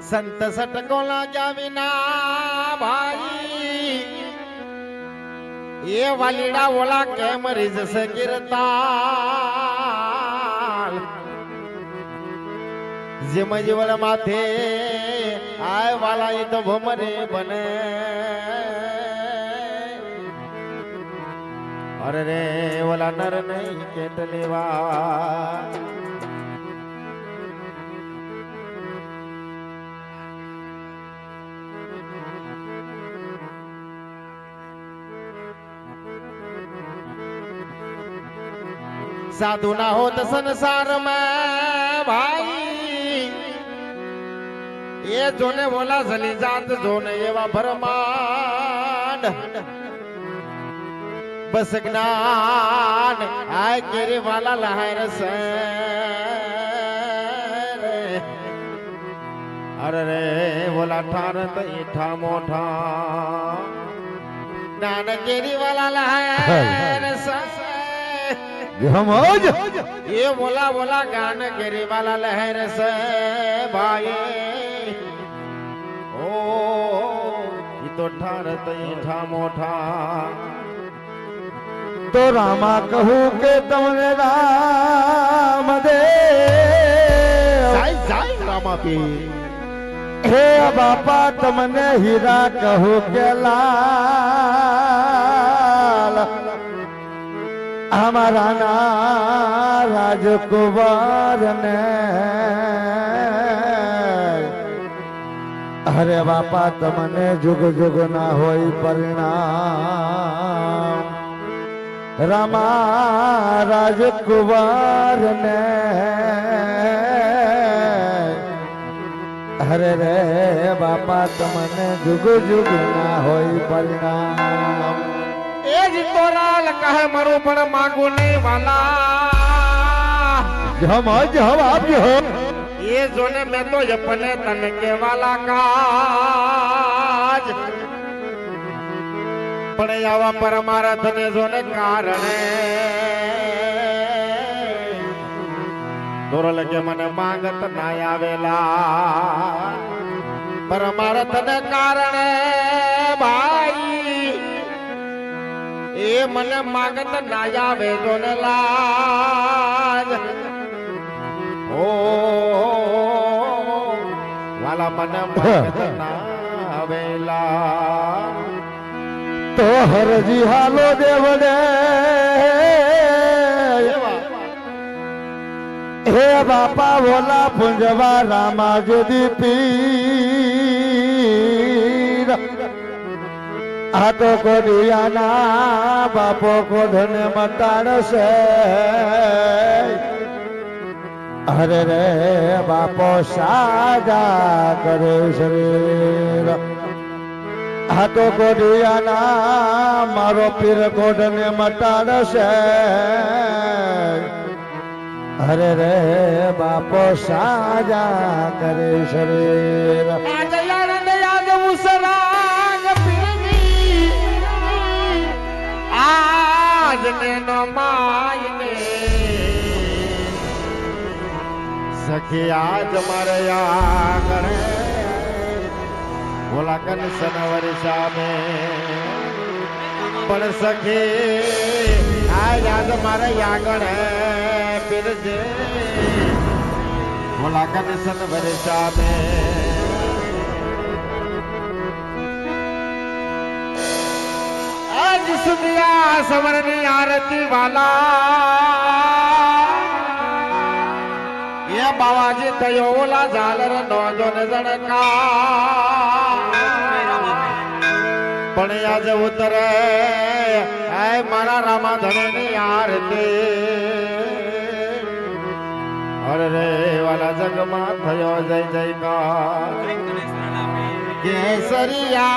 संत सटकोला क्या विना भाई ये वालीडा वोला कैमरीज से गिरता जिम जीवन माथे आय वाला ये तो भमरे बने अरे रे वाला नर नहीं केतलेवा साधु ना हो तो संसार में भाई ये जोने बोला जली जात जोने ये वा भरमांड बस ज्ञान आय केरे वाला लहर से अरे रे बोला ठार तो इठा मोठा ज्ञान केरी वाला लहर से ये बोला बोला गान गिरी वाला लहर से भाई ओ ये तो ठारत ईठा मोठा तो रामा कहूँ के तमने राम दे जाय रामा पी हे बापा तमने हीरा कहूँ के लाल हमारा ना राजकुमार ने अरे बापा तमने जुग जुग ना होई परिणाम रामा राजकुमार ने अरे रे बापा तमने जुग जुग ना होई परिणाम तोराल कहे मरु पण मांगू नहीं वाला जब आप जो ये जोने में तो अपने तन के वाला काज पड़े आवा परमारथ ने जोने कारण तोर लगे मने मांगत ना आवेला परमारथ ने कारण भाई ए मन मागत ना जावे जोन लाज ओ वाला मन मागत ना आवेला तो हर जी हालो देवड़े हे बापा बोला पुंजवा रामा जोदी पीर हाथों को दिया ना बापों को धन मटाड़ से अरे रे बापो साजा करे शरीर हाथों को दिया ना मारो पीर को धन मटाड़ से अरे रे बापो साजा करे शरीर आज ने नो मायने सखी आज मरया करे बोला कन सनवरिशा में पर सखी आज मरया करे फिर जे बोला कन सनवरिशा में सुनिया सवरनी आरती वाला ये बाबाजी तयोला झालर नौजोन जणका पण आज उतरे आय मारा रामा धनी आरती अरे रे वाला जगमा थयो जय जयकार केसरिया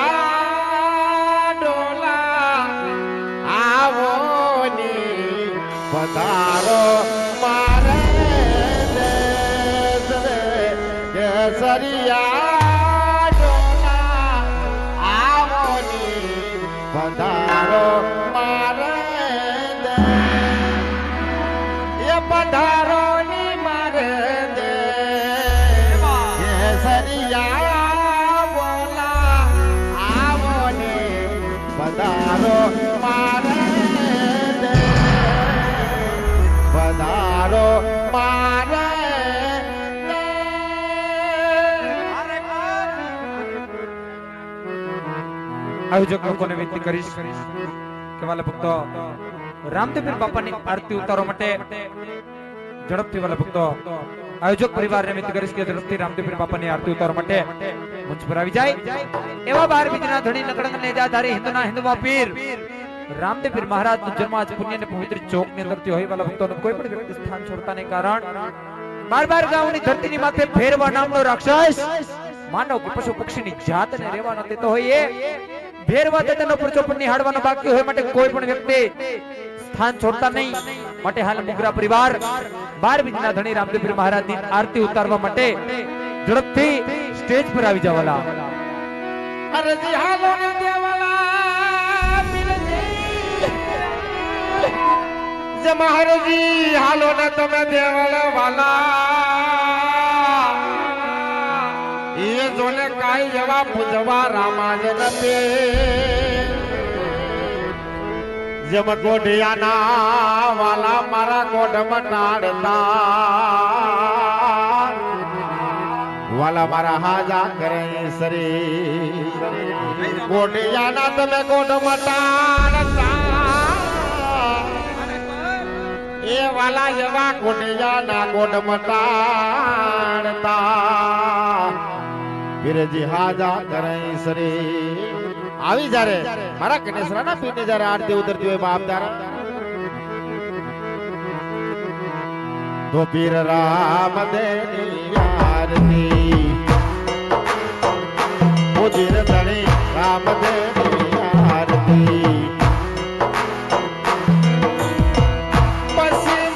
पधारो मारे देश रे केसरिया डोला आवनी पधारो मारे दे ये पधारो नी मारे दे केसरिया પધારો મારે પધારો મારે આયોજક લોકોને વિનંતી કરીશ કે વાલા ભક્તો રામદેવપીર બાપાની આરતી ઉતારવા માટે ઝડપથી વાલા ભક્તો આયોજક પરિવારને વિનંતી કરીશ કે ઝડપથી રામદેવપીર બાપાની આરતી ઉતારવા માટે મંચ પર આવી જાય એવા 12 બીજના ધણી નકળંગ ને જાધારી હિન્દુના હિન્દુમાં પીર રામદેવપીર મહારાજનો જન્મ આજ પુણ્ય ને પવિત્ર ચોક ની અંદરથી હોય વાલા ભક્તોને કોઈ પણ વ્યક્તિ સ્થાન છોડતા નહીં કારણ 12 ગામની ધરતીની માથે ફેરવા નામનો રાક્ષસ માનવ કે પશુ પક્ષીની જાતને રહેવાનો દેતો હોય એ ભેરવા તેનો પરચો પણ નિહાળવાનો બાકી હોય માટે કોઈ પણ વ્યક્તિ સ્થાન છોડતા નહીં માટે હાલ મુગરા પરિવાર 12 બીજના ધણી રામદેવપીર મહારાજની આરતી ઉતારવા માટે ઝડપથી સ્ટેજ પર આવી જવાલા અરજી હાલો ને દેવાલા પીરજી જે મહારાજી હાલો ને તમે દેવાલા વાલા એ જોને કાઈ એવા પૂજવા રામાજ નથી જેમ ગોઢિયાના વાલા મારા ગોઢ મટાડતા વાલા મારા હાજા કરે સરી ગોઢિયાના તમે ગોઢ મટાડતા એ વાલા એવા ગોઢિયાના ગોઢ મટાડતા પીરજી હાજા કરે સરી આવી જારે મારા કનેસરાના પીને જારે આરતી ઉતરતી હોય બાપ તારા તો પીર રામ દેની આરતી ઉજીર ધણી રામ દેની આરતી પશ્ચિમ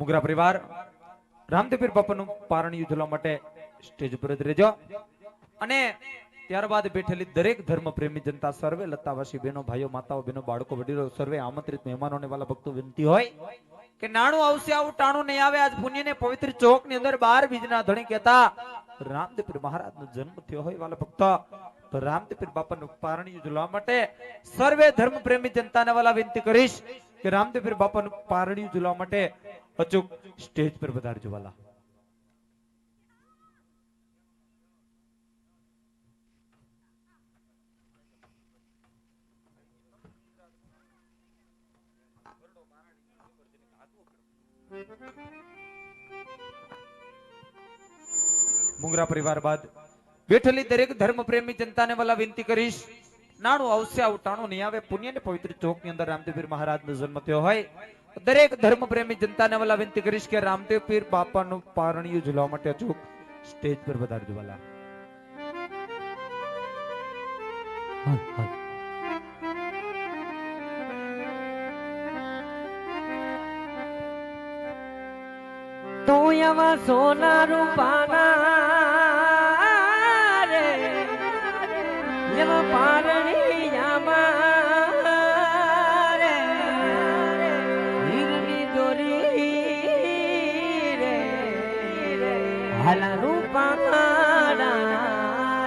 મુગરા પરિવાર રામદેવપીર બાપાનું પારણિયું ઝૂલવા માટે સ્ટેજ ઉપર જ રહેજો અને ત્યારબાદ બેઠેલી દરેક ધર્મ પ્રેમી જનતા સર્વે લતાવાસી બહેનો ભાઈઓ માતાઓ બહેનો બાળકો વડીલો સર્વે આમંત્રિત મહેમાનોને વાલા ભક્તો વિનંતી હોય કે નાણું આવશે આવું ટાણું નહીં આવે. આજ પુણ્યને પવિત્ર ચોક ની અંદર 12 બીજના ધણી કહેતા રામદેવપીર મહારાજનો જન્મ થયો હોય વાલા ભક્તો, તો રામદેવપીર બાપાનું પારણિયું ઝૂલવા માટે સર્વે ધર્મ પ્રેમી જનતાને વાલા વિનંતી કરીશ કે રામદેવપીર બાપાનું પારણિયું ઝૂલવા માટે અચૂક સ્ટેજ પર પધારજો વાલા. મુંગરા પરિવાર બાદ બેઠેલી દરેક ધર્મ પ્રેમી જનતાને વાલા વિનંતી કરીશ, નાણું આવશે આવું ટાણું નહીં આવે. પુણ્ય ને પવિત્ર ચોક ની અંદર રામદેવપીર મહારાજનો જન્મ થયો હોય દરેક ધર્મ પ્રેમી જનતાને વાલા વિનંતી કરીશ કે રામદેવપીર બાપાનું પારણિયું ઝૂલવા માટે અચૂક સ્ટેજ પર પધારજો વાલા. તો એવા સોના રૂપાના રે એવા પારણિયામાં રે હીરની દોરી રે હાલા રૂપાના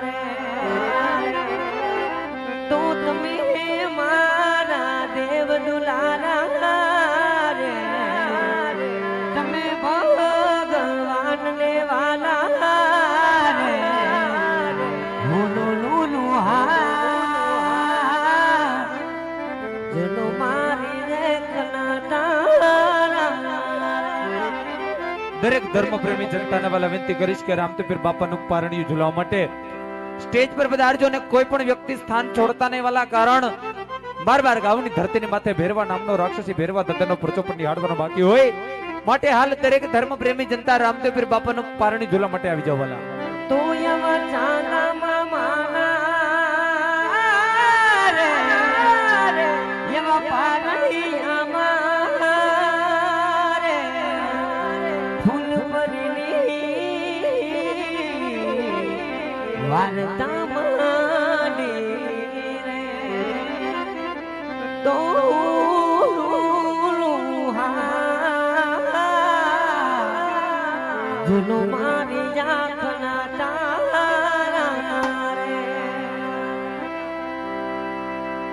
રે તો તમે મારા દેવ દુલારા રે તમે ભગવાન ને વાલા રે હુનો લુલુ હા જનો મારી રે કનાટા. દરેક ધર્મ પ્રેમી જનતાને વાલા વિનંતી કરીશ કે રામદેવપીર બાપાનું પારણિયું ઝૂલવા માટે સ્ટેજ પર પધારજો અને કોઈ પણ વ્યક્તિ સ્થાન છોડતા નહીં વાલા, કારણ બાર ગામની ધરતીની માથે ભેરવા નામનો રાક્ષસી ભેરવા દત્તનો પરચો પર નિહાળવાનો બાકી હોય માટે હાલ દરેક ધર્મ પ્રેમી જનતા રામદેવપીર બાપાનું પારણિયું ઝૂલવા માટે આવી જાવ વાલા. તો એવા ચાંદામાં માના રે એવા પારણિયામાં રે ફૂલ ભરેલી વાર્તા માંડી રે તો જુનો મારી જાખ